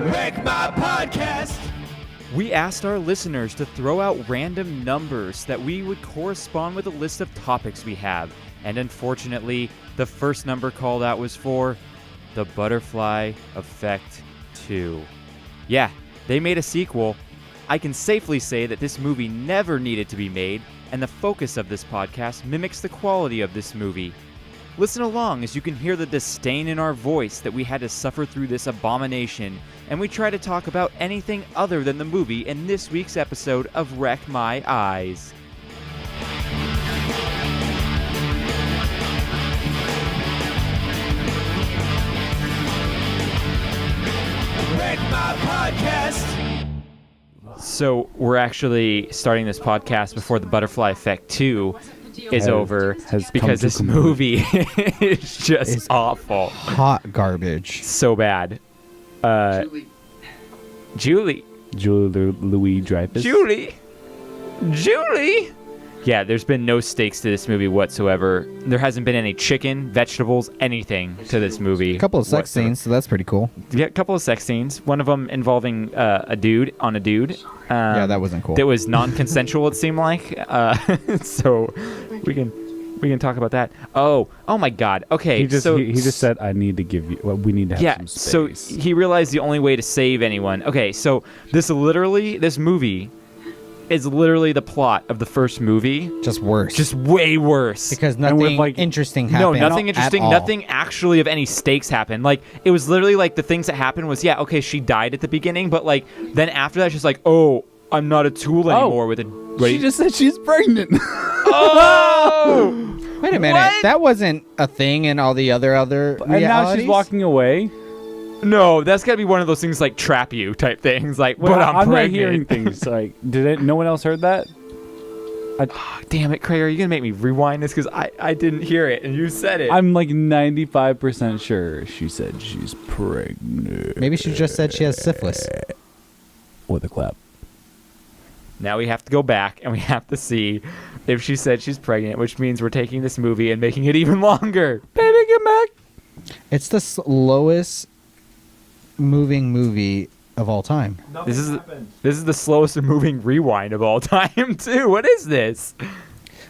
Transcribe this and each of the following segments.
Wreck My Podcast. We asked our listeners to throw out random numbers that we would correspond with a list of topics we have. And unfortunately, the first number called out was for The Butterfly Effect 2. Yeah, they made a sequel. I can safely say that this movie never needed to be made, and the focus of this podcast mimics the quality of this movie. Listen along as you can hear the disdain in our voice that we had to suffer through this abomination, and we try to talk about anything other than the movie in this week's episode of Wreck My Eyes. Wreck My Podcast. So we're actually starting this podcast before The Butterfly Effect 2 is over because this movie is just awful. Hot garbage. So bad. Julie Louis-Dreyfus. Julie. Yeah, there's been no stakes to this movie whatsoever. There hasn't been any chicken, vegetables, anything to this movie. A couple of sex scenes, so that's pretty cool. Yeah, a couple of sex scenes. One of them involving a dude on a dude. Yeah, that wasn't cool. That was non-consensual, it seemed like. So we can talk about that. Oh my God. Okay. He just said, "I need to give you. Well, we need to have some space." So he realized the only way to save anyone. Okay, so this movie is literally the plot of the first movie. Just worse. Just way worse. Because nothing interesting happened. No, nothing interesting. Nothing actually of any stakes happened. Like, it was literally like the things that happened was, yeah, okay, she died at the beginning, but like then after that, she's like, oh, I'm not a tool anymore with it. She just said she's pregnant. Oh! Wait a minute. What? That wasn't a thing in all the other And now she's walking away. No, that's got to be one of those things like trap you type things. Like, but I'm not pregnant. hearing things like, no one else heard that? Damn it, Craig, are you going to make me rewind this? Because I didn't hear it, and you said it. I'm like 95% sure she said she's pregnant. Maybe she just said she has syphilis. With a clap. Now we have to go back, and we have to see if she said she's pregnant, which means we're taking this movie and making it even longer. Baby, get back. It's the slowest moving movie of all time. This is the slowest moving rewind of all time, too. What is this?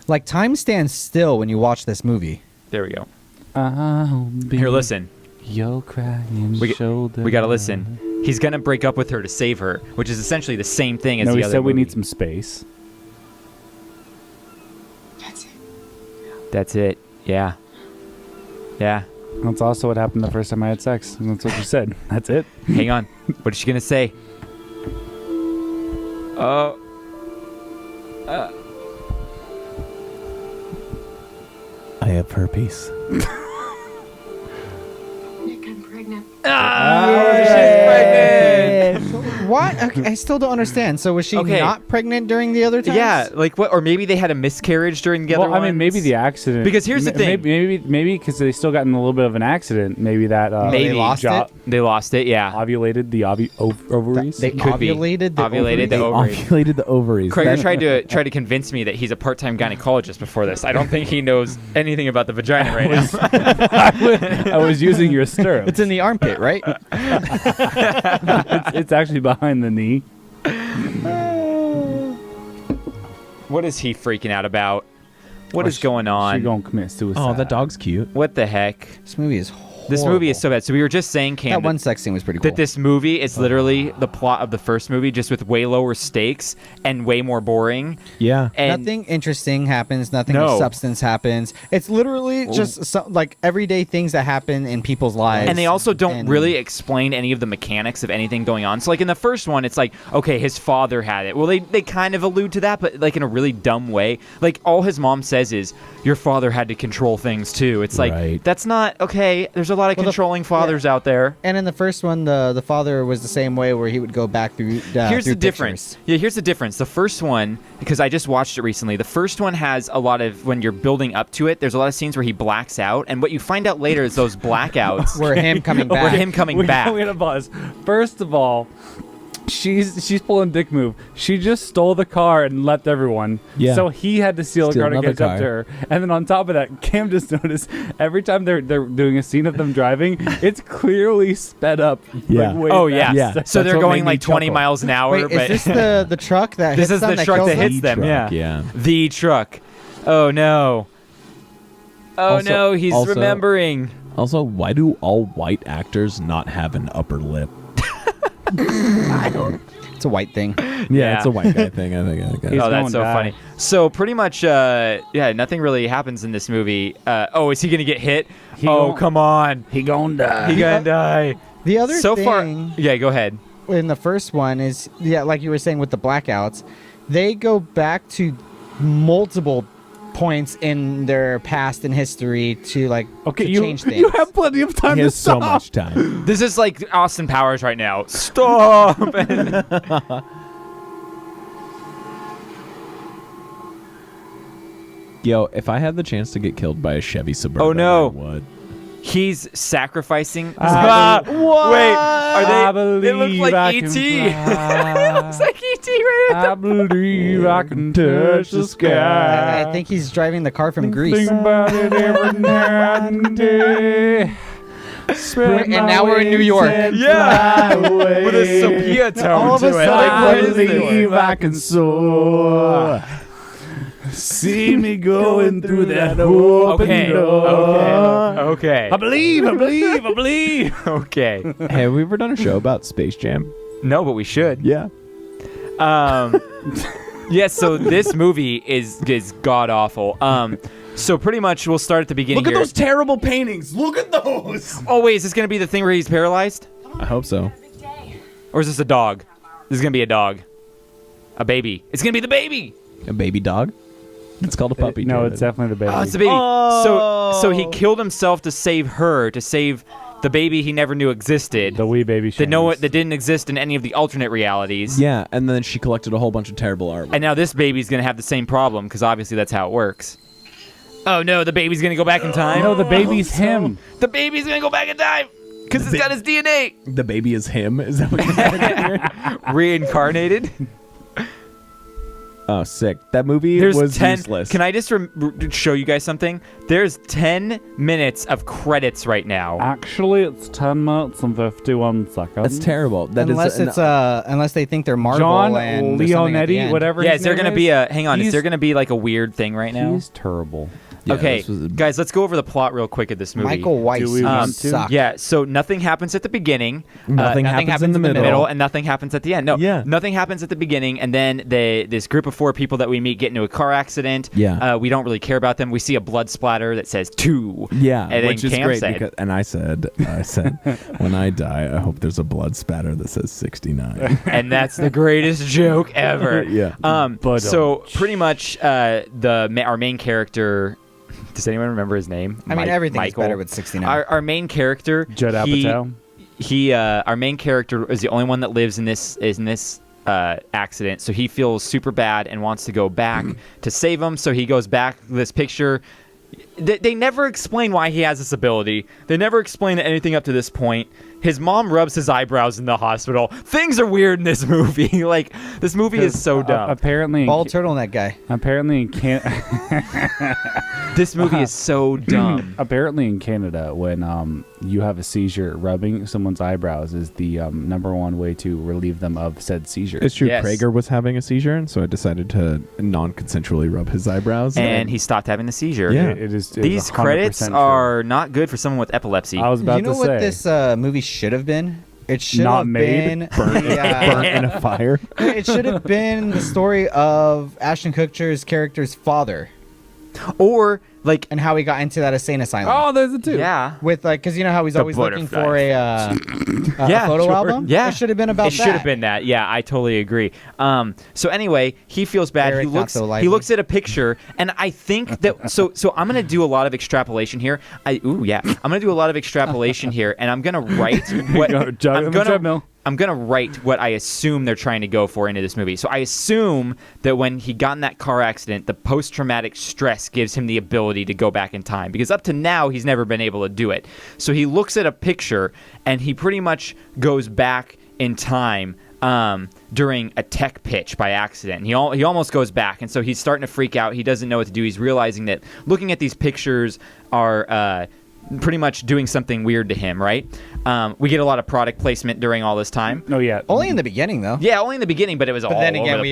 Like, time stands still when you watch this movie. There we go. Here, Here, listen. Your crying shoulder. We gotta listen. He's gonna break up with her to save her, which is essentially the same thing as the other he said we movie. need some space. That's it. Yeah. Yeah. That's also what happened the first time I had sex. And that's what you said. That's it. Hang on. What is she gonna say? I have herpes. Nick, I'm pregnant. She's pregnant. What? Okay, I still don't understand. So was she not pregnant during the other times? Yeah, like what? Or maybe they had a miscarriage during the other ones. I mean, maybe the accident. Because here's the thing. Maybe because they still got in a little bit of an accident. Maybe that. Maybe they lost it. They lost it. Yeah. Ovulated the ovaries. They ovulated the Ovulated the ovaries. Ovulated the ovaries. Craig tried to convince me that he's a part-time gynecologist before this. I don't think he knows anything about the vagina right now. I was using your stirrup. It's in the armpit, right? It's actually behind the knee. What is he freaking out about? What is going on? She's going to commit suicide. Oh, that dog's cute. What the heck? This movie is horrible. This movie is so bad. So we were just saying, Cam, that one sex scene was pretty cool. that this movie is literally the plot of the first movie, just with way lower stakes and way more boring. Yeah. And nothing interesting happens. Nothing of substance happens. It's literally just like everyday things that happen in people's lives. And they also don't really explain any of the mechanics of anything going on. So, like, in the first one, it's like, okay, his father had it. Well, they kind of allude to that, but, like, in a really dumb way. Like, all his mom says is, your father had to control things, too. It's like, that's not, okay, there's a lot of controlling fathers out there. And in the first one, the father was the same way, where he would go back through Here's through the difference. Yeah, here's the difference. The first one, because I just watched it recently, the first one has a lot of, when you're building up to it, there's a lot of scenes where he blacks out, and what you find out later is those blackouts were him coming back. We had to pause. First of all, She's pulling dick move. She just stole the car and left everyone. Yeah. So he had to steal a car to another catch up to her. And then on top of that, Cam just noticed every time they're doing a scene of them driving, it's clearly sped up. Yeah. Like, way Oh yeah. Yeah. So That's they're what going made me like 20 chuckle. miles an hour. Wait, but is this the truck that This hits is the them, truck that kills hits them? them. Truck, yeah. The truck. Oh no. Oh Also- no, he's also- remembering. Also, why do all white actors not have an upper lip? It's a white thing. Yeah. It's a white guy thing. I think. He's Oh, that's going so die. funny. So pretty much, nothing really happens in this movie. Is he gonna get hit? gon- Come on. He gonna die. He gonna die. The other So thing far, yeah. Go ahead. in the first one is, like you were saying with the blackouts, they go back to multiple points in their past and history to Okay, to you change things. you have plenty of time He to has so stop. much time. This is like Austin Powers right now. Stop. Yo, if I had the chance to get killed by a Chevy Suburban, Oh, no. I would. He's sacrificing. I Wait, are they? It looks believe like I ET. can It looks like ET right at I believe I can touch the I sky. think he's driving the car from Greece. Think about it every night and day. And now we're in New York. Yeah. With a sepia tone All of to a it. sudden, Like, I what is believe this? I can soar. See me going through that open Okay. door. Okay. I believe, I believe, I believe. Okay. Hey, have we ever done a show about Space Jam? No, but we should. Yeah. Yeah, so this movie is god awful. So pretty much we'll start at the beginning. Look at here. those terrible paintings. Look at those. Oh wait, is this gonna be the thing where he's paralyzed? I hope so. Or is this a dog? This is gonna be a dog. A baby. It's gonna be the baby. A baby dog? It's called a puppy. No, Jared. it's definitely the baby. Oh, it's the baby. So he killed himself to save her, to save the baby he never knew existed. the wee baby. That didn't exist in any of the alternate realities. Yeah, and then she collected a whole bunch of terrible art. And now this baby's gonna have the same problem because obviously that's how it works. Oh no, the baby's gonna go back in time. No, the baby's him. The baby's gonna go back in time because it's got his DNA The baby is him? Is that what you said? reincarnated. Oh, sick. That movie There's was 10. useless. Can I just show you guys something? There's 10 minutes of credits right now. Actually, it's 10 minutes and 51 seconds. That's terrible. That unless is it's unless they think they're Marvel John and there's something at the Leonetti, end. whatever. Yeah, his is there name gonna be a? Hang on, is He's- there gonna be like a weird thing right now? He's terrible. Yeah, Okay, this was guys, let's go over the plot real quick of this movie. Michael Weiss. Do we you want to? suck. Yeah, so nothing happens at the beginning. Nothing happens in the middle. and nothing happens at the end. No, Yeah. nothing happens at the beginning, and then this group of 4 people that we meet get into a car accident. Yeah. We don't really care about them. We see a blood splatter that says 2. Yeah, and which then is Cam great said, because, and I said, when I die, I hope there's a blood spatter that says 69. and that's the greatest joke ever. Yeah. So pretty much, our main character. Does anyone remember his name? I mean, everything Michael. is better with 69. Our main character, Judd Apatow. Our main character is the only one that lives in this accident, so he feels super bad and wants to go back to save him. So he goes back. This picture. They never explain why he has this ability. They never explain anything up to this point. His mom rubs his eyebrows in the hospital. Things are weird in this movie. Like, this movie is so dumb. Apparently, Bald turtleneck guy. apparently in This movie is so dumb. apparently in Canada, when you have a seizure, rubbing someone's eyebrows is the number one way to relieve them of said seizure. It's true. Yes. Prager was having a seizure, and so I decided to non-consensually rub his eyebrows. And he stopped having the seizure. Yeah. It is These 100% credits true. are not good for someone with epilepsy. I was about You know to what say. this movie should have been? It should Not have made? been burnt in a fire. It should have been the story of Ashton Kutcher's character's father Or, like, and how he got into that insane asylum. Oh, there's a two. yeah. With because you know how he's The always looking butterfly. for a Yeah, photo sure. album. Yeah. It should have been about It that. should have been that. Yeah, I totally agree. So anyway, he feels bad. Eric, he not looks. so He lively. looks at a picture, and I think that. So I'm gonna do a lot of extrapolation here. I'm gonna do a lot of extrapolation here, and I'm gonna write what Go jog on the treadmill. I'm gonna write what I assume they're trying to go for into this movie. So I assume that when he got in that car accident, the post-traumatic stress gives him the ability to go back in time, because up to now he's never been able to do it. So he looks at a picture and he pretty much goes back in time during a tech pitch by accident. He almost goes back, and so he's starting to freak out. He doesn't know what to do. He's realizing that looking at these pictures are pretty much doing something weird to him, right? We get a lot of product placement during all this time. Oh yeah. Only in the beginning, though. Yeah, only in the beginning, but it was all then again, over the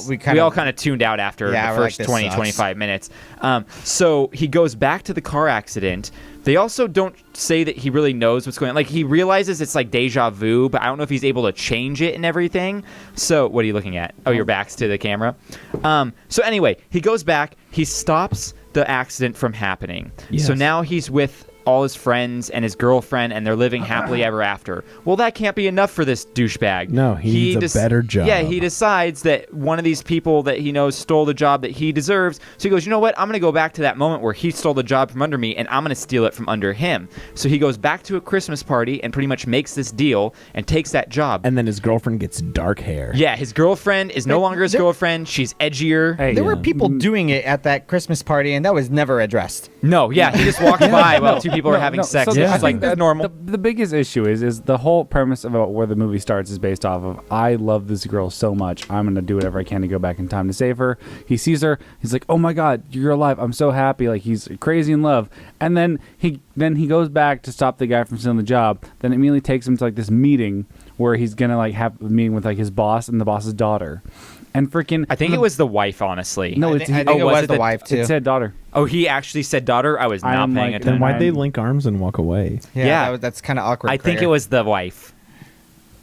we place. all kind of tuned out after Yeah, the we're first like, this 20, sucks. 25 minutes. So he goes back to the car accident. They also don't say that he really knows what's going on. Like, he realizes it's like deja vu, but I don't know if he's able to change it and everything. So, what are you looking at? Oh, your back's to the camera. So anyway, he goes back. He stops the accident from happening. Yes. So now he's with all his friends and his girlfriend, and they're living happily ever after. Well, that can't be enough for this douchebag. No, he needs a better job. Yeah, he decides that one of these people that he knows stole the job that he deserves. So he goes, you know what? I'm going to go back to that moment where he stole the job from under me, and I'm going to steal it from under him. So he goes back to a Christmas party and pretty much makes this deal and takes that job. And then his girlfriend gets dark hair. Yeah, his girlfriend is no longer his girlfriend. She's edgier. Hey, There were people doing it at that Christmas party, and that was never addressed. No, yeah, he just walks by while two people are having sex. So It's I just like, think that's that normal. The biggest issue is the whole premise about where the movie starts is based off of, I love this girl so much, I'm gonna do whatever I can to go back in time to save her. He sees her, he's like, oh my god, you're alive, I'm so happy, like he's crazy in love. And then he goes back to stop the guy from stealing the job. Then it immediately takes him to like this meeting where he's gonna like have a meeting with like his boss and the boss's daughter. And freaking, I think it was the wife, honestly. no, I it's think oh, it was was it the the- wife, too. it said daughter. Oh, he actually said daughter? I was not I'm paying like, attention. Then why'd they I'm- link arms and walk away? Yeah. That's kind of awkward. I think Claire. it was the wife.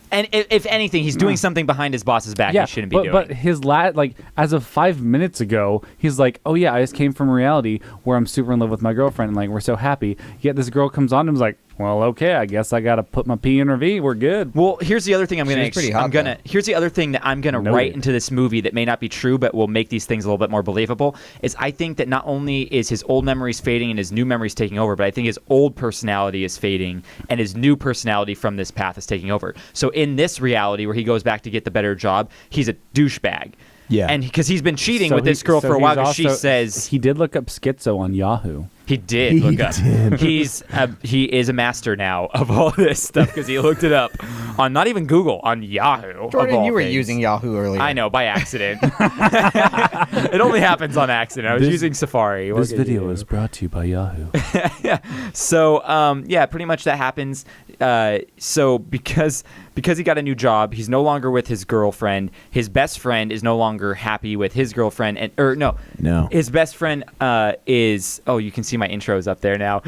And if anything, he's doing something behind his boss's back he shouldn't be doing. But his like as of 5 minutes ago, he's like, oh yeah, I just came from reality where I'm super in love with my girlfriend and like we're so happy. Yet this girl comes on and is like, well, okay, I guess I gotta put my P in her V. We're good. Well, here's the other thing She's pretty hot, here's the other thing that I'm gonna Noted. write into this movie that may not be true, but will make these things a little bit more believable. Is I think that not only is his old memories fading and his new memories taking over, but I think his old personality is fading and his new personality from this path is taking over. So in this reality where he goes back to get the better job, he's a douchebag. Yeah. And because he's been cheating So with this girl so for a while, he's because she also- says he did look up schizo on Yahoo. he did He look up. did. He is a master now of all this stuff because he looked it up on not even Google, on Yahoo. of Jordan, all you were things. using Yahoo earlier. I know, by accident. It only happens on accident. I was using Safari. This video is brought to you by Yahoo. So, yeah, pretty much that happens. So because he got a new job, he's no longer with his girlfriend. His best friend is no longer happy with his girlfriend. No. His best friend is... Oh, you can see my intros up there now.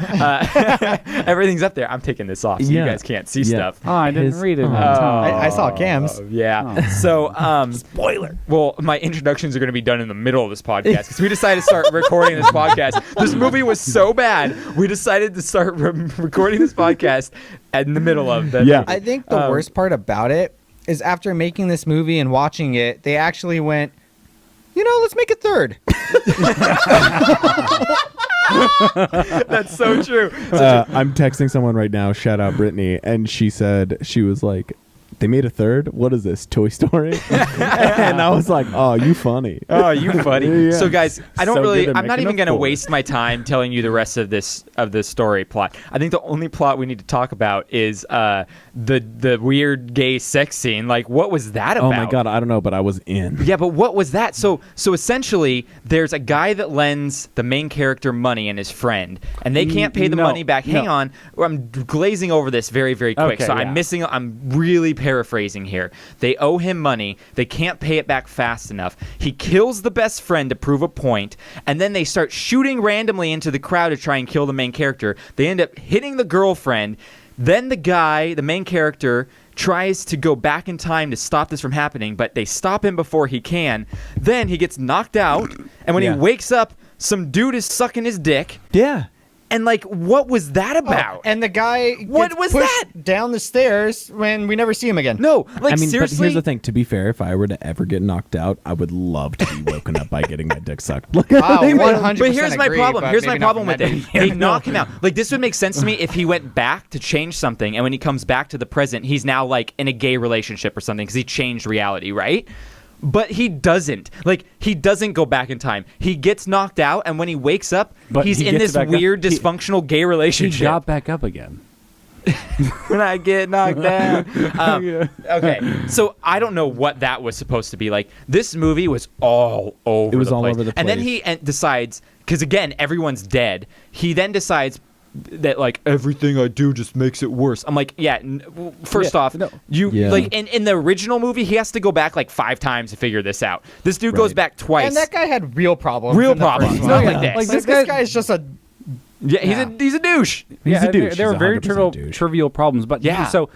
Everything's up there. I'm taking this off so you Yeah. guys can't see Yeah. stuff. Oh, I didn't read it. I saw Cam's. Yeah. So, spoiler. Well, my introductions are going to be done in the middle of this podcast because we decided to start recording this podcast. This movie was so bad, we decided to start recording this podcast in the middle of the. Yeah. I think the worst part about it is after making this movie and watching it, they actually went, let's make a third. That's so true. I'm texting someone right now, shout out Brittany, and she said, she was like, they made a third? What is this, Toy Story? And I was like, oh, you funny. Oh, you funny. Yeah. So, guys, I'm So good at not making even up going to for it. waste my time telling you the rest of this story plot. I think the only plot we need to talk about is the weird gay sex scene. Like, what was that about? Oh my God, I don't know, but I was in. Yeah, but what was that? So essentially, there's a guy that lends the main character money and his friend, and they can't pay the No, money back. Hang no. on, I'm glazing over this very, very quick. Okay, so yeah. I'm really paraphrasing here. They owe him money. They can't pay it back fast enough. He kills the best friend to prove a point, and then they start shooting randomly into the crowd to try and kill the main character. They end up hitting the girlfriend. Then the guy, the main character, tries to go back in time to stop this from happening, but they stop him before he can. Then he gets knocked out, and when Yeah. he wakes up, some dude is sucking his dick. Yeah. And, like, what was that about? And the guy What gets was pushed that? down the stairs when we never see him again. No, like, I mean, seriously. but here's the thing. To be fair, if I were to ever get knocked out, I would love to be woken up by getting my dick sucked. Oh, 100% But here's my agree, problem. but Here's my maybe not problem for with it. men. They knock him out. Like, this would make sense to me if he went back to change something, and when he comes back to the present, he's now, like, in a gay relationship or something because he changed reality, right? But he doesn't. Like, he doesn't go back in time. He gets knocked out, and when he wakes up, But he's he in gets this back up. weird, He- dysfunctional gay He relationship. got back up again. when I get knocked down. Okay, so I don't know what that was supposed to be like. This movie was all over. It was the all place. over the And then place. he decides, because again, everyone's dead. He then decides that like everything I do just makes it worse. I'm like, yeah. First off, you Yeah. like in the original movie, he has to go back like 5 times to figure this out. This dude goes Right. back twice. And that guy had real problems. Real in the first problems. one. Not Yeah. like this. Like This this guy- guy is just a. yeah, Yeah. he's a douche. He's a douche. There were He's very 100% douche. trivial problems, but Yeah. So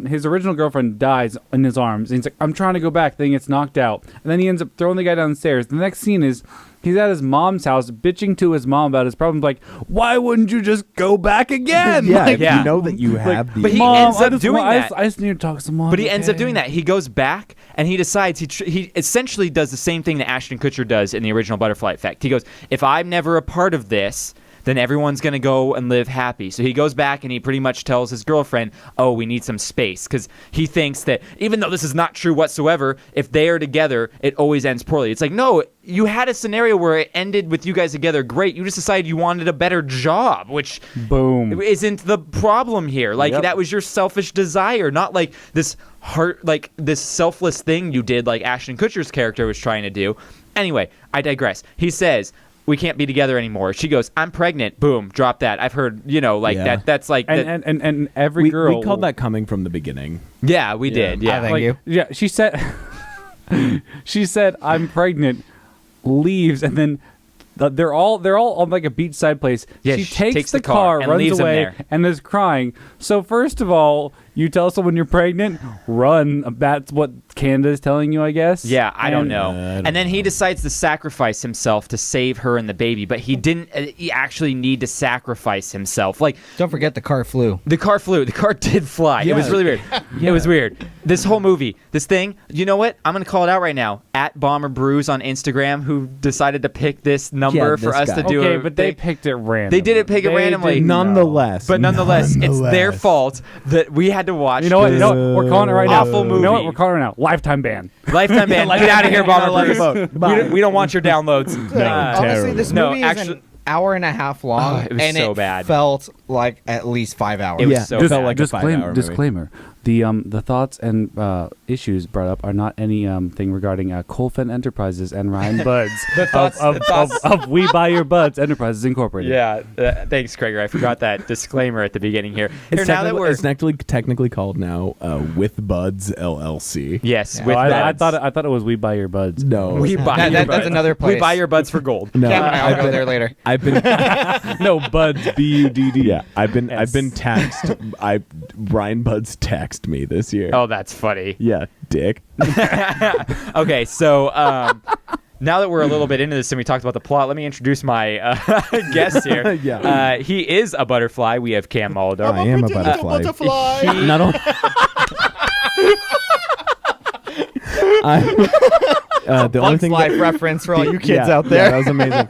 his original girlfriend dies in his arms, and he's like, "I'm trying to go back." Then he gets knocked out, and then he ends up throwing the guy downstairs. The next scene is he's at his mom's house, bitching to his mom about his problems. Like, why wouldn't you just go back again? Yeah, Like, if Yeah. you know that you have the. but he Mom, ends I up just doing want- I that. just need to talk to someone. But he ends up okay? doing that. He goes back and he decides he essentially does the same thing that Ashton Kutcher does in the original Butterfly Effect. He goes, if I'm never a part of this, then everyone's going to go and live happy. So he goes back and he pretty much tells his girlfriend, oh, we need some space. Because he thinks that even though this is not true whatsoever, if they are together, it always ends poorly. It's like, no, you had a scenario where it ended with you guys together. Great. You just decided you wanted a better job, which Boom. isn't the problem here. Like Yep. that was your selfish desire, not like this like this selfless thing you did like Ashton Kutcher's character was trying to do. Anyway, I digress. He says, we can't be together anymore. She goes, I'm pregnant. Boom, drop that. I've heard, like Yeah. that's like that, And every we girl called that coming from the beginning. yeah, we did. Yeah. Thank like, you. Yeah, she said she said I'm pregnant, leaves, and then they're all on like a beachside place. Yeah, she she takes the car, and runs leaves him away, there. and is crying. So first of all, you tell someone you're pregnant, run. That's what Canada's telling you, I guess. Yeah, I don't And- know. I don't And then he know. decides to sacrifice himself to save her and the baby, but he didn't he actually need to sacrifice himself. Like Don't forget the car flew. the car flew. The car did fly. It was Yeah. really weird. It was weird. This whole movie, this thing, you know what? I'm going to call it out right now. At Bomber Brews on Instagram, who decided to pick this number Yeah, for this us to guy. do Okay, a but they thing. picked it randomly. They did pick it randomly. did not. Nonetheless. But nonetheless, it's their fault that we had to watch. You know what? We're calling it right now. Awful You know movie. what? We're calling it right now. Lifetime ban. Lifetime ban. Get out of here, Bomber Brews. Bye. We don't want your downloads. Honestly, terrible. this No, movie is actually- an hour and a half long, Oh, it was and so it bad. felt like at least 5 hours. It was Yeah, so just bad. felt like a disclaimer, 5-hour movie. disclaimer. The thoughts and issues brought up are not any thing regarding Phen Enterprises and Ryan Buds of We Buy Your Buds Enterprises Incorporated. Yeah, thanks, Gregor. I forgot that disclaimer at the beginning here. It's, Now that technically, we're it's technically called now With Buds LLC. yes, Oh, with I buds. thought it was We Buy Your Buds. No. we buy That- your that's buds. another place. We buy your buds for gold. No. Cam and I will I've go been- there later. I've been No, Buds B-U-D-D. yeah. I've been Yes. taxed. Ryan Buds taxed me this year. Oh, that's funny. Yeah, dick. Okay, so now that we're a little bit into this and we talked about the plot, let me introduce my guest here. Yeah. He is a butterfly. We have Cam Mulder. I am a butterfly. Not only. The only Bugs thing Life that, reference for all you kids yeah, out there. Yeah, that was amazing.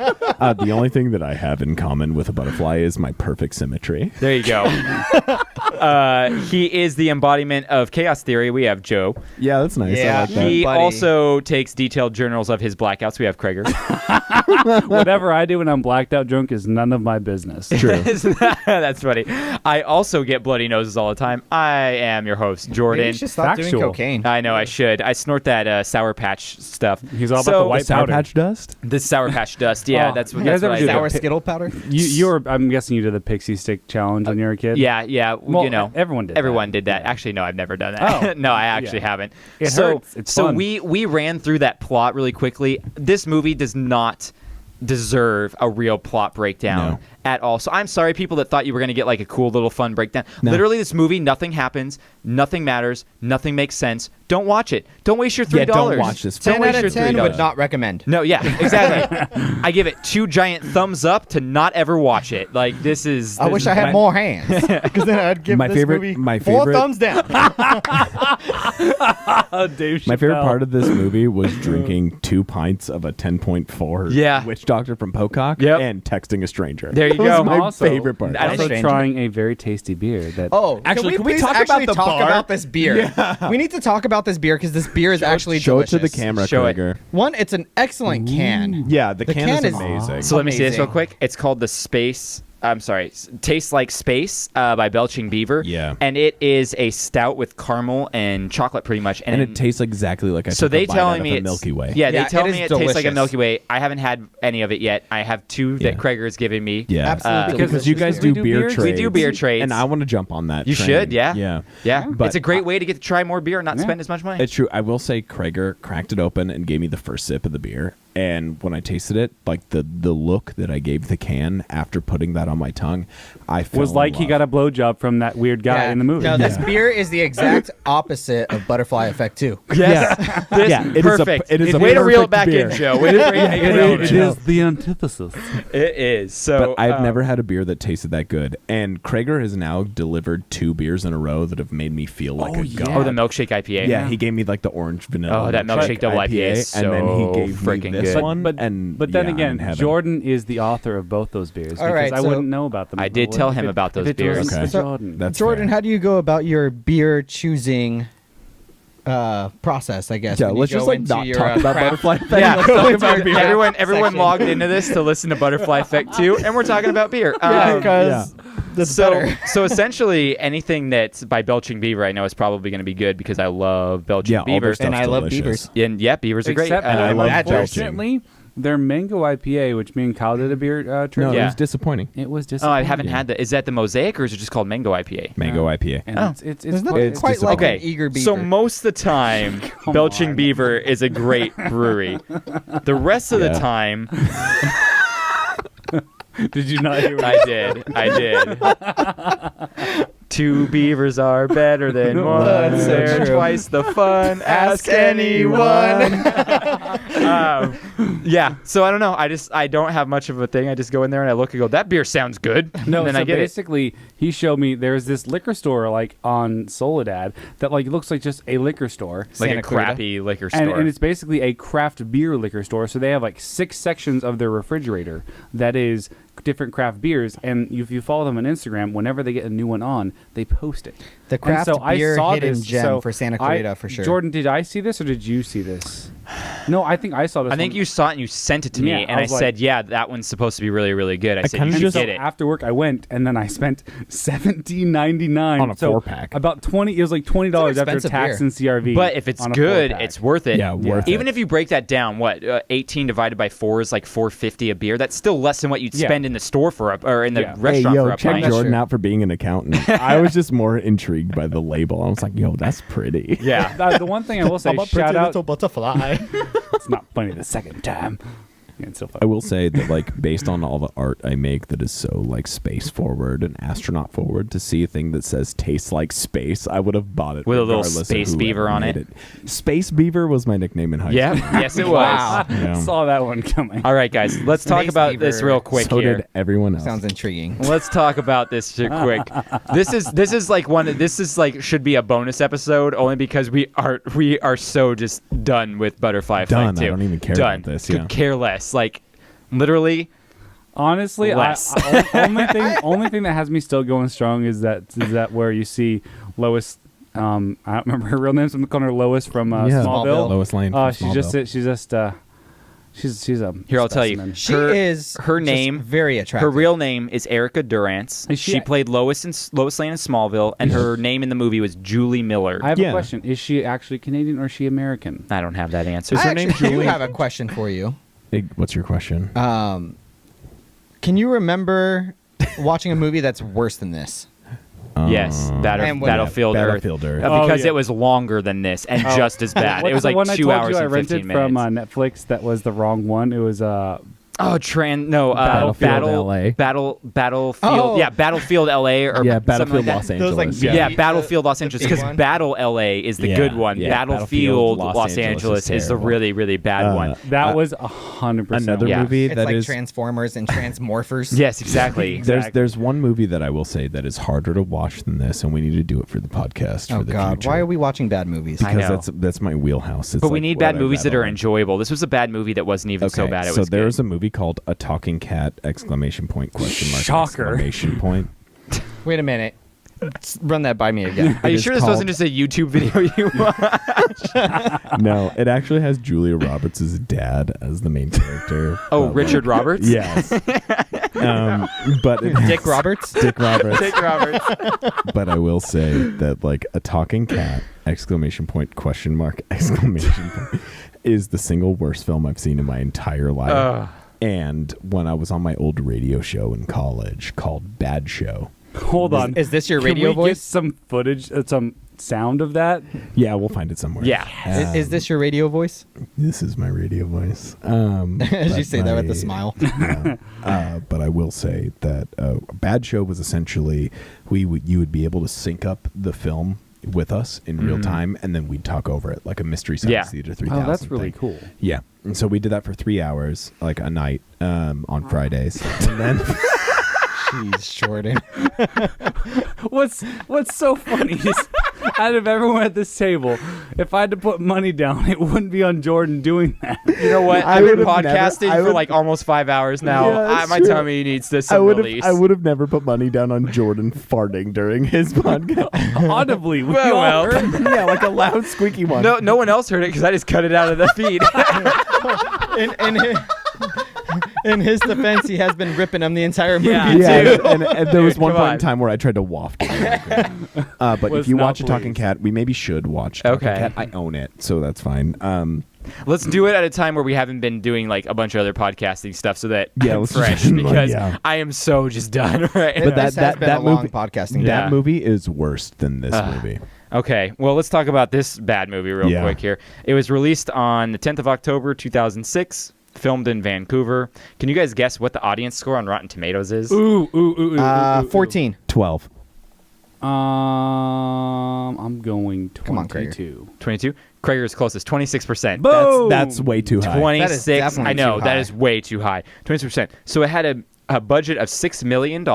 The only thing that I have in common with a butterfly is my perfect symmetry. There you go. He is the embodiment of chaos theory. We have Joe. Yeah, that's nice. Yeah. I like that. He buddy. also takes detailed journals of his blackouts. We have Krager. Whatever I do when I'm blacked out drunk is none of my business. True. That's funny. I also get bloody noses all the time. I am your host, Maybe Jordan. you should stop doing Factual. cocaine. I know I should. I snort that Sour Patch stuff. He's all about So- the white Sour powder. Patch dust? The Sour Patch dust. Yeah, Oh, that's what you guys that's what ever I do do. Sour pi- Skittle powder. You were, I'm guessing you did the pixie stick challenge when you were a kid. Yeah. Well, you know, everyone did. Everyone that. did that. Actually, no, I've never done that. Oh. No, I actually Yeah. haven't. It so, hurts. It's so fun. we ran through that plot really quickly. This movie does not deserve a real plot breakdown No. at all. So I'm sorry, people that thought you were going to get like a cool little fun breakdown. No. Literally, this movie, nothing happens, nothing matters, nothing makes sense. Don't watch it. Don't waste your $3. Yeah, don't watch this. Don't 10 waste out your of 10 $3. would not recommend. No, yeah, exactly. I give it 2 giant thumbs up to not ever watch it. Like this is. I wish I had more hands, because then I'd give My this favorite- movie my 4 favorite- thumbs down. Dave My favorite Chappelle. part of this movie was drinking 2 pints of a 10.4 Yeah. witch doctor from Pocock Yep. and texting a stranger. There you That was go. my Also- favorite part. I don't Also think- trying a very tasty beer that Oh, Actually, can we please talk actually about the talk bar? about this beer? We need to talk about this beer because this beer is actually Show it delicious. to the camera, Show it. Krager. One, it's an excellent can. Yeah, the the can can is is- amazing. So let me see this real Amazing. quick. It's called the Space Tastes Like Space by Belching Beaver. Yeah. And it is a stout with caramel and chocolate pretty much. And it tastes exactly like I so took they a bite telling out me of a it's Milky Way. Yeah, they tell it me is it tastes like a delicious. Milky Way. I haven't had any of it yet. I have 2 that Yeah. Krager's given me. Yeah, Absolutely because you guys We do do beer beers? trades. We do beer trades. and I want to jump on that. You train. should, yeah. Yeah. But it's a great way to get to try more beer and not Yeah. spend as much money. It's true. I will say Krager cracked it open and gave me the first sip of the beer. And when I tasted it, like the look that I gave the can after putting that on my tongue, I felt Was like he got a blowjob from that weird guy in the movie. No, this beer is the exact opposite of Butterfly Effect 2. Yes. This, Yeah, it is a- perfect. it is a Way to reel it perfect back beer. in, Joe. Way to bring it in, It Joe. is the antithesis. It is. So But I've never had a beer that tasted that good. And Krager has now delivered 2 beers in a row that have made me feel like a god. Oh, the milkshake IPA. Yeah, he gave me like the orange vanilla. Oh, that milkshake double IPA is and then he so gave me freaking this good. one. But then yeah, I'm in again, heaven. Jordan is the author of both those beers All because right, I so- wouldn't know about them. I did If tell it- him if about those it beers. wasn't Okay. for So- Jordan. That's Jordan, fair. how do you go about your beer choosing process, I guess? Yeah, when you let's just go like into not your, talk about craft- Butterfly Effect. Yeah, Let's talk about beer. everyone section. logged into this to listen to Butterfly Effect 2, and we're talking about beer. Because that's so, better. so essentially, anything that's by Belching Beaver, I know is probably going to be good because I love Belching Yeah, all Beaver. their stuff's And I love delicious. beavers. And yeah, beavers are great. Except, And I love unfortunately, their mango IPA, which me and Kyle did a beer trip. No, Yeah. it was disappointing. It was Oh, disappointing. I haven't had that. Is that the Mosaic or is it just called Mango IPA? Mango IPA. And Oh. it's It's not quite- it's quite like Okay, an eager beaver. so most of the time, Belching on. Beaver is a great brewery. The rest of the Yeah. time, Did you not hear? I did. 2 beavers are better than one. That's so They're true. twice the fun. Ask anyone. Yeah. So I don't know. I don't have much of a thing. I just go in there and I look and go, that beer sounds good. No, and then so I get it. basically, he showed me there's this liquor store like on Soledad that like looks like just a liquor store. Like Santa a Clarita. crappy liquor And, store. and it's basically a craft beer liquor store. So they have like 6 sections of their refrigerator that is different craft beers. And if you follow them on Instagram, whenever they get a new one on, they post it. The craft And so I beer saw hidden this, gem so for Santa I- Clarita for sure. Jordan, did I see this or did you see this? No, I think I saw this. I think one. you saw it and you sent it to me, Yeah, and I I was like- said, yeah, that one's supposed to be really, really good. I said, kinda you should just- get it. After work, I went and then I spent $17.99 On a 4-pack. About $20. It was like $20 after expensive tax beer. and CRV. But if it's on a good, 4-pack. it's worth it. Yeah, worth Even it. if you break that down, 18 divided by 4 is like $4.50 a beer. That's still less than what you'd Yeah. spend in the store or in the Yeah. restaurant Hey, for yo, a check pint. Jordan Sure. out for being an accountant. I was just more intrigued by the label. I was like, yo, that's pretty. Yeah. The one thing I will say, shout out. butterfly. It's not funny the second time. Yeah, it's so funny. I will say that, like, based on all the art I make that is so, like, space forward and astronaut forward, to see a thing that says tastes like space, I would have bought it. With a little regardless of space whoever beaver on made it. Space Beaver was my nickname in high school. Yeah. Yes, it was. Wow. Yeah. Saw that one coming. All right, guys. Let's talk Space about this Beaver. real quick So here. did everyone else. Sounds intriguing. Let's talk about this shit quick. This is like should be a bonus episode only because we are so just done with Butterfly Done. Effect 2. I don't even care Done. about this, Could yeah. care less. Like literally Honestly, Less. only thing that has me still going strong is that where you see Lois. I don't remember her real name. So I'm calling her Lois from Smallville. Lois Lane. from She's a Here, I'll tell you. specimen. She Her- is her just name- very attractive. Her real name is Erica Durance. Is She she- played Lois Lane in Smallville, and her name in the movie was Julie Miller. I have Yeah. a question. Is she actually Canadian or is she American? I don't have that answer. I her name actually do Julie? have a question for you. Hey, what's your question? Can you remember watching a movie that's worse than this? Yes, And when- Battlefield Earth. Battlefield Earth. Because Oh, yeah. it was longer than this and just as bad. What's It was the like one I 2 told hours you I and rented 15 minutes. from Netflix that was the wrong one. It was Battlefield LA. Battlefield, Oh. yeah, Battlefield LA or Yeah, something Battlefield like Los that. Those, like, Angeles. big- Yeah, The- Battlefield Los Angeles the because big one? Battle LA is the Yeah, good one. yeah, Battlefield Battlefield Los Angeles is the terrible. really, really bad one. that was 100%. Another Yeah. movie It's that like is Transformers and Transmorphers. Yes, exactly. there's one movie that I will say that is harder to watch than this, and we need to do it for the podcast. Oh for the God, future. why are we watching bad movies? I know. Because that's my wheelhouse. It's But we like need what bad I movies that rattle are on. enjoyable. This was a bad movie that wasn't even so bad. It so was there's good. a movie called A Talking Cat! Exclamation point! Question mark! Shocker. Exclamation point! Wait a minute. Run that by me again. Are you It sure is this wasn't called- just a YouTube video you watched? No, it actually has Julia Roberts' dad as the main character. Oh, But, Richard like, Roberts? Yes. But Dick Roberts. Dick Roberts. Dick Roberts. But I will say that like a talking cat exclamation point question mark exclamation point is the single worst film I've seen in my entire life. And when I was on my old radio show in college called Bad Show. Hold on. Is this your Can radio we voice? get some footage, some sound of that? Yeah, we'll find it somewhere. Yeah. Is this your radio voice? This is my radio voice. As you but say that with my- a smile. yeah. But I will say that Bad Show was essentially you would be able to sync up the film with us in real time, and then we'd talk over it like a Mystery Science Theater 3000. Oh, that's really thing. cool. Yeah, and so we did that for 3 hours, like a night, on Fridays, and then. Jeez, Jordan. What's so funny is out of everyone at this table, if I had to put money down, it wouldn't be on Jordan doing that. You know what? I I've been would've podcasting never- I for would- like almost 5 hours now. Yeah, that's My true. tummy needs this I would release. have never put money down on Jordan farting during his podcast. Audibly, we Well, all well. heard. Yeah, like a loud squeaky one. No one else heard it because I just cut it out of the feed. In his defense, he has been ripping him the entire movie. Yeah. Yeah, too. and there was one Come point on. in time where I tried to waft it. But Was if you not watch a talking pleased. cat, we maybe should watch Talking Okay. Cat. I own it, so that's fine. Let's do it at a time where we haven't been doing like a bunch of other podcasting stuff so that Yeah, I'm let's fresh just- because yeah. I am so just done right But But this has been a long movie, podcasting. Yeah. that movie is worse than this movie. Okay, well, let's talk about this bad movie real Yeah. quick here. It was released on the 10th of October, 2006, filmed in Vancouver. Can you guys guess what the audience score on Rotten Tomatoes is? Ooh. 14. 12. I'm going 22. Come on, Krager. 22? Krager's closest, 26%. Boom! That's way too high. 26. definitely I know, too that high. is way too high. 26%. So it had a budget of $6 million.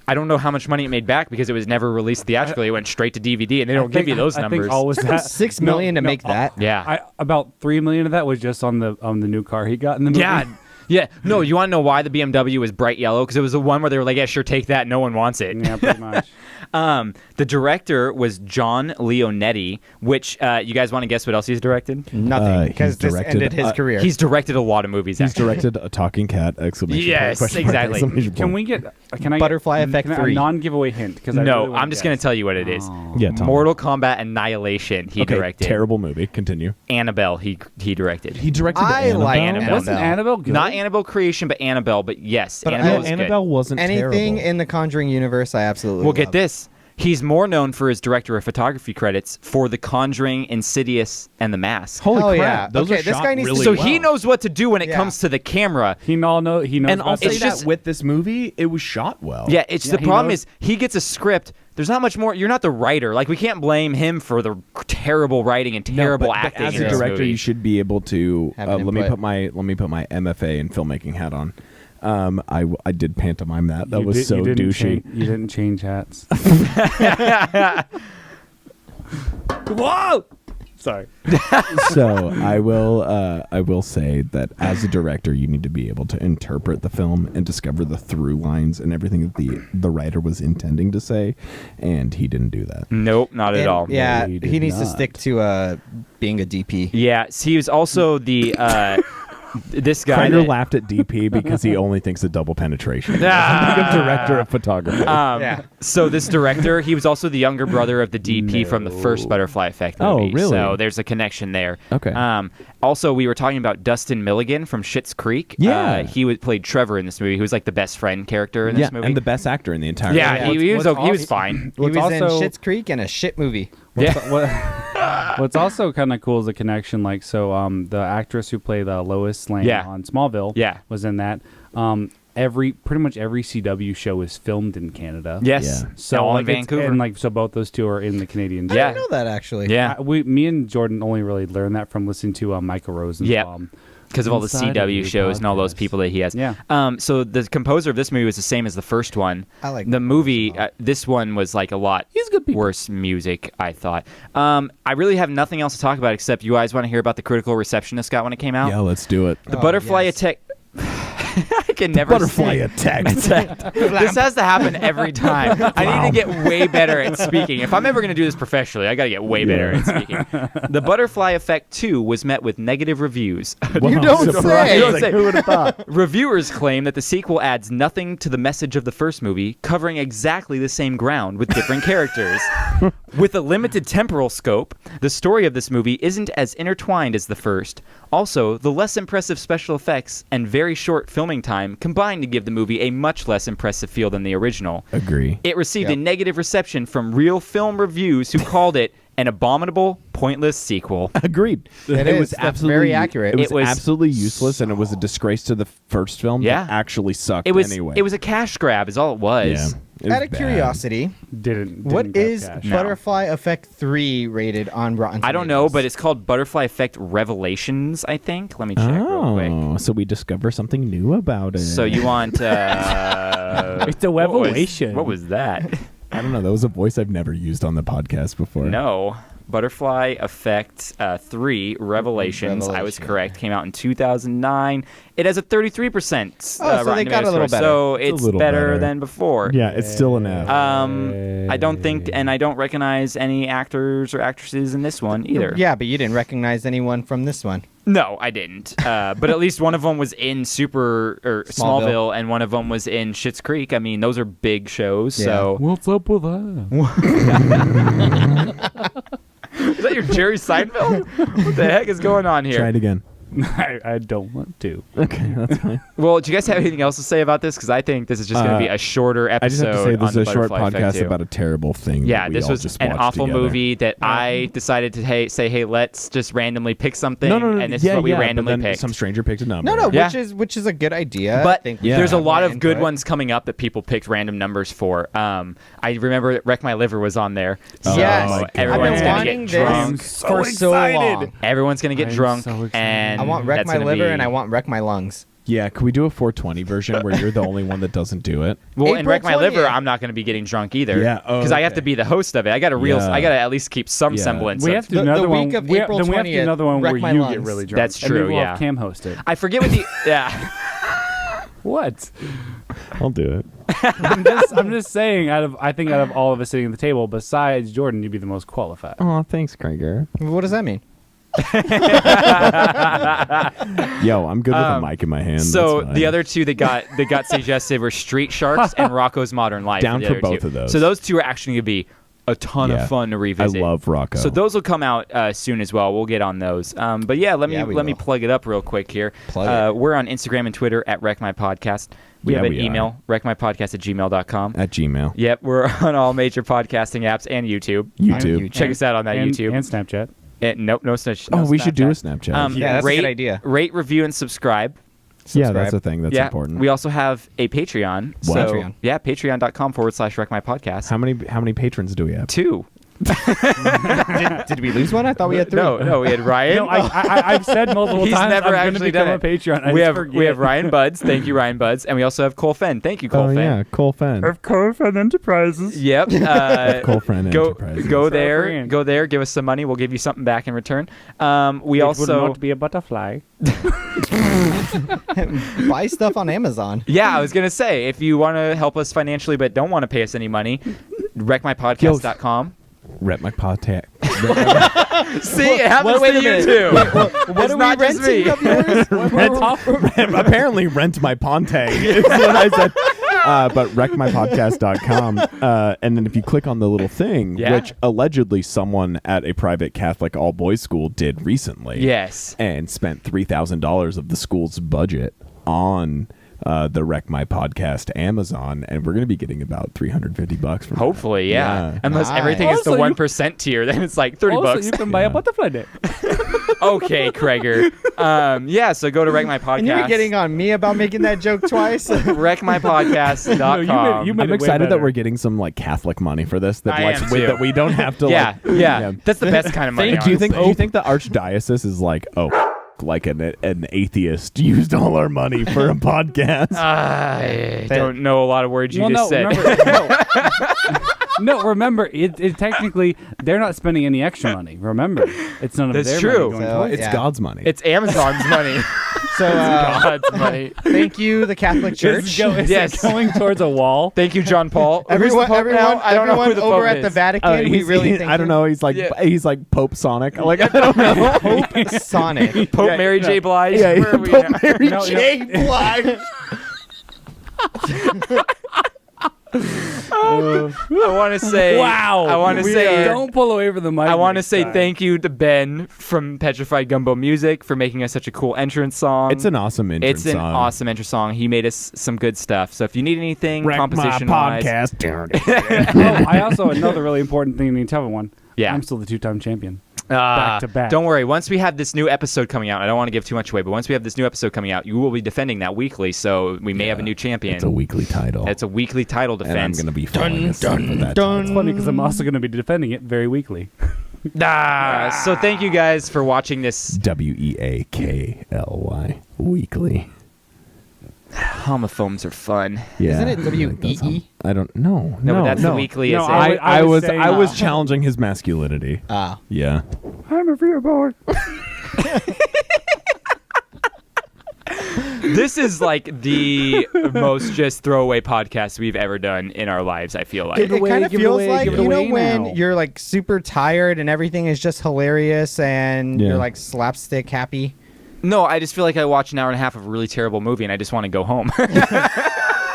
I don't know how much money it made back because it was never released theatrically. It went straight to DVD, and they don't give you those I numbers. think all was Took him that, $6 million to make that. Yeah. about $3 million of that was just on the new car he got in the movie. Yeah. Yeah. No, you want to know why the BMW was bright yellow? Because it was the one where they were like, yeah, sure, take that. No one wants it. Yeah, pretty much. The director was John Leonetti, which you guys want to guess what else he's directed? Nothing. Because he's this directed, ended his career. He's directed a lot of movies, He's actually. directed a talking cat exclamation Yes, point, question mark, exactly. exclamation Can point. we get? Can I Butterfly get, Effect can I- 3. A non-giveaway hint? Because No, I'm just going to tell you what it is. Yeah, tell me. Mortal Kombat Annihilation, he Okay, directed. terrible movie. Continue. Annabelle, he directed. He directed I Annabelle. like Annabelle. Wasn't Annabelle good? Not Annabelle Creation, but Annabelle. But yes, But Annabelle was Annabelle good. wasn't Anything terrible. in the Conjuring universe, I absolutely Well, get love. this. He's more known for his director of photography credits for The Conjuring, Insidious, and The Mask. Holy Hell crap! yeah. Those Okay, are this shot guy needs to- really So well. he knows what to do when it Yeah. comes to the camera. He knows. And about I'll say It's that just- with this movie, it was shot well. Yeah, it's Yeah, the he problem knows- is he gets a script. There's not much more. You're not the writer. Like we can't blame him for the terrible writing and No, terrible but acting. as in a this director, movie. you should be able to. Have an let me input. put my MFA in filmmaking hat on. I did pantomime that. That You was did- so you didn't douchey. change- you didn't change hats. Whoa! Sorry. So I will say that as a director, you need to be able to interpret the film and discover the through lines and everything that the writer was intending to say, and he didn't do that. Nope, not at And- all. Yeah, No, he did he needs to not. stick to being a DP. Yeah, so he was also the this guy. Kreiner that- laughed at DP because he only thinks of double penetration. Ah. Like a director of photography. Yeah. So this director, he was also the younger brother of the DP from the first Butterfly Effect Oh, movie. really? So there's a connection there. Okay. Also, we were talking about Dustin Milligan from Schitt's Creek. Yeah. He played Trevor in this movie. He was like the best friend character in yeah, this movie. and the best actor in the entire yeah, movie. he was What's he was awesome- fine. He was What's in also- Schitt's Creek and a shit movie. What's also kind of cool is the connection. Like, so the actress who played Lois Lane Yeah. on Smallville Yeah. was in that. Pretty much every CW show is filmed in Canada. Yes. Yeah. So all in like, Vancouver. and so both those two are in the Canadian. Yeah. I didn't know that actually. yeah. Me and Jordan only really learned that from listening to Michael Rosenbaum. Because of all the Inside of CW Your shows and all those Podcast. people that he has. Yeah. So the composer of this movie was the same as the first one. I like the movie. This one was like a lot worse music, I thought. I really have nothing else to talk about except you guys want to hear about the critical reception this got when it came out. Yeah, let's do it. The Oh, Butterfly yes. Attack. I can never Butterfly speak. attack. This has to happen every time. I need to get way better at speaking. If I'm ever going to do this professionally, I got to get way better at speaking. The Butterfly Effect 2 was met with negative reviews. You don't say. You don't say. Who would have thought? Reviewers claim that the sequel adds nothing to the message of the first movie, covering exactly the same ground with different characters. With a limited temporal scope, the story of this movie isn't as intertwined as the first. Also, the less impressive special effects and very short filming time combine to give the movie a much less impressive feel than the original. Agree. It received a negative reception from real film reviews who called it an abominable, pointless sequel. Agreed. It was That's absolutely very accurate. It was It was absolutely useless, and it was a disgrace to the first film. Yeah. That actually sucked. It was anyway. it was a cash grab, is all it was. Yeah. It was Out of bad. curiosity, Didn't what get is cash. No. Butterfly Effect 3 rated on Rotten Tomatoes? I don't know, but it's called Butterfly Effect Revelations, I think. Let me check real quick. Oh, so we discover something new about it. So you want It's a revelation. What was that? I don't know. That was a voice I've never used on the podcast before. No. Butterfly Effect 3 Revelations. I was Revelation. correct. Came out in 2009. It has a 33% so Rotten they got a Tomatoes little score, better. So It's a it's little better better. than before. Yeah, it's still an F. I don't think, and I don't recognize any actors or actresses in this one either. Yeah, but you didn't recognize anyone from this one. No, I didn't. But at least one of them was in Smallville, and one of them was in Schitt's Creek. I mean, those are big shows. Yeah. So What's up with that? is that your Jerry Seinfeld? What the heck is going on here? Try it again. I don't want to. Okay, that's fine. Well, do you guys have anything else to say about this? Because I think this is just going to be a shorter I just episode. have to say this on is the a short Butterfly Effect podcast 2. about a terrible thing. Yeah, that we this all was just an watched awful together. movie that I decided to say, hey, let's just randomly pick something. No, And this is what we but randomly then picked. some stranger picked a number. No, Yeah. which is a good idea. I But think there's a we lot went of into good it. ones coming up that people picked random numbers for. I remember Wreck My Liver was on there. So Yes, my God. everyone's I've going been to wanting get this drunk. for so long. Everyone's going to get I'm drunk. so excited. And I want Wreck that's My gonna Liver be- and I want Wreck My Lungs. Yeah, can we do a 420 version where you're the only one that doesn't do it? Well, in April Wreck My Liver, 20th. I'm not going to be getting drunk either. Yeah, oh, Because I have okay. to be the host of it. I got to Yeah. I got to at least keep some Yeah. semblance. We of- have to do The another one. week of we April then we have to do 20th, another one Wreck where My you Lungs. get really drunk. That's And maybe true, we'll yeah. have Cam host it. I forget what the What? I'll do it. I'm just saying. I think out of all of us sitting at the table, besides Jordan, you'd be the most qualified. Oh, thanks, Krieger. What does that mean? Yo, I'm good with a mic in my hand. So that's fine. the other two that got suggested were Street Sharks and Rocco's Modern Life. Down the for other both two. of those. So those two are actually going to be a ton Yeah. of fun to I revisit. love Rocco. So those will come out soon as well. We'll get on those. But yeah, let me Yeah, we let me will. plug it up real quick here. Plug it. We're on Instagram and Twitter at WreckMyPodcast. We Yeah, have an we are. email, wreckmypodcast@gmail.com. at Gmail, Yep, we're on all major podcasting apps and YouTube. YouTube. YouTube. Check us out on that and, YouTube. and Snapchat. Nope, no such. Oh, no we should do a Snapchat. Snapchat. Yeah, that's a rate, good idea. Rate, review, and subscribe. yeah, subscribe. that's a thing. That's yeah, important. we also have a Patreon. What? So, Patreon. yeah, patreon.com/WreckMyPodcast. How many patrons do we have? 2. Did we lose one? I thought we had 3. No, we had Ryan. No, I've said multiple He's times never I'm gonna actually become done a it. Patreon. I we just have forget. Ryan Buds. Thank you, Ryan Buds, and we also have Cole Phen. Thank you, Cole Oh Phen. yeah, Cole Phen. Of Phen Enterprises. Yep. Cole Phen go Enterprises. go Sorry, there. friend. Go there. Give us some money. We'll give you something back in return. We It would also. not be a butterfly. Buy stuff on Amazon. Yeah, I was gonna say if you want to help us financially but don't want to pay us any money, wreckmypodcast.com. Rep my podcast. See, it happens wait to a you minute. too. What It's are not we just me. renting of yours? Apparently, rent my Pontag is what I said. But wreckmypodcast.com. And then if you click on the little thing, Yeah. which allegedly someone at a private Catholic all boys school did recently. Yes. And spent $3,000 of the school's budget on the Wreck My Podcast Amazon, and we're going to be getting about $350 from Hopefully, yeah. Unless Nice. everything is the Also, you- 1% tier, then it's like $30. Also, you can buy a Yeah. butterfly net. Okay, Kreger. Yeah, so go to Wreck My Podcast. And you're getting on me about making that joke twice. wreckmypodcast.com. No, you made I'm it way excited that better. we're getting some like Catholic money for this. That I like am with, too. that we don't have to. yeah, like, yeah, That's the best kind of money. Do you think? honestly. Do you think the archdiocese is like, oh, like an atheist used all our money for a podcast? I don't know a lot of words you Well, just no, said. remember, no. No, remember, it technically they're not spending any extra money. Remember, it's none of That's their true. money going So, towards It's Yeah. God's money. It's Amazon's money. So God's money. thank you, the Catholic Church. Is Yes. it going towards a wall? Thank you, John Paul. Who's the Everyone, Pope now? I don't know who everyone the over Pope at the is. Vatican, we really think I don't know. He's like Yeah. he's like Pope Sonic. Like I don't know. Pope Sonic. Pope Yeah, Mary no. J. Blige. Yeah, Where are we Pope now? Mary No, J. Blige. I want to say. Wow! I want to We say. don't pull away from the mic. I want to next say time. thank you to Ben from Petrified Gumbo Music for making us such a cool entrance song. It's an awesome intro It's an song. awesome intro song. He made us some good stuff. So if you need anything Wreck my composition-wise, podcast. Oh, I also another really important thing you need to tell everyone. Yeah. I'm still the 2-time champion. back to back. Don't worry. Once we have this new episode coming out, I don't want to give too much away, but once we have this new episode coming out, you will be defending that weekly. So we may have a new champion. It's a weekly title. It's a weekly title and I'm defense. going to be falling asleep with that It's funny because I'm also going to be defending it very weekly. So thank you guys for watching this. WEAKLY. Weekly. Homophones are fun. Yeah. Isn't it I like that song. WEE? I don't know. No, but that's the weekly. No, It's I- I was was saying- I was challenging his masculinity. Ah. Yeah. I'm a free boy. This is like the most just throwaway podcast we've ever done in our lives, I feel like. It kind of give it feels away, like, give it you know, away when now. you're like super tired and everything is just hilarious and Yeah. you're like slapstick happy. No, I just feel like I watched an hour and a half of a really terrible movie and I just want to go home.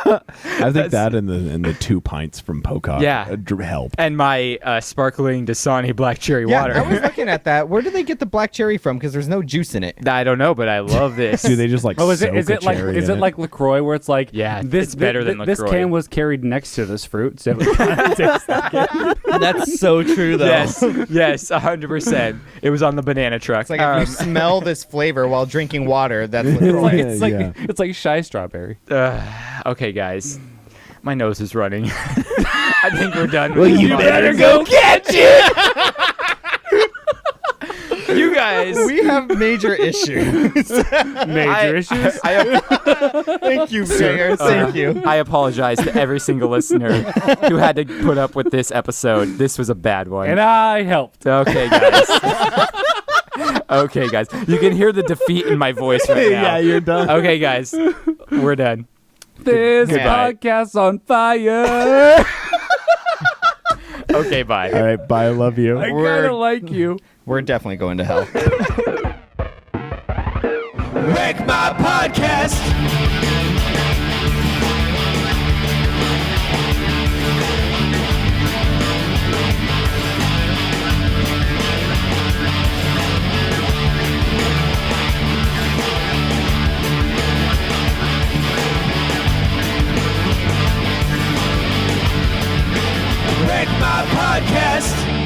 I think that and the 2 pints from Pocock Yeah. helped. And my sparkling Dasani black cherry Yeah, water. I was looking at that. Where do they get the black cherry from? Because there's no juice in it. I don't know, but I love this. Do they just like Oh, is it soak a like cherry is in it like LaCroix where it's like Yeah, this it's better than this LaCroix. can was carried next to this fruit, so it kind of tastes like it. That's so true, though. Yes, yes, 100%. It was on the banana truck. It's like if you smell this flavor while drinking water, that's LaCroix. It's like Yeah. it's like shy strawberry. Okay, guys. My nose is running. I think we're done. Well, you better go catch it! You guys. We have major issues. Major issues. Thank you, Mayor. Thank you. I apologize to every single listener who had to put up with this episode. This was a bad one. And I helped. Okay, guys. Okay, guys. You can hear the defeat in my voice right now. Yeah, you're done. Okay, guys. We're done. This Goodbye. podcast's on fire. Okay, bye. All right, bye. I love you. I We're- kind of like you. We're definitely going to hell. Wreck My Podcast. Wreck My Podcast.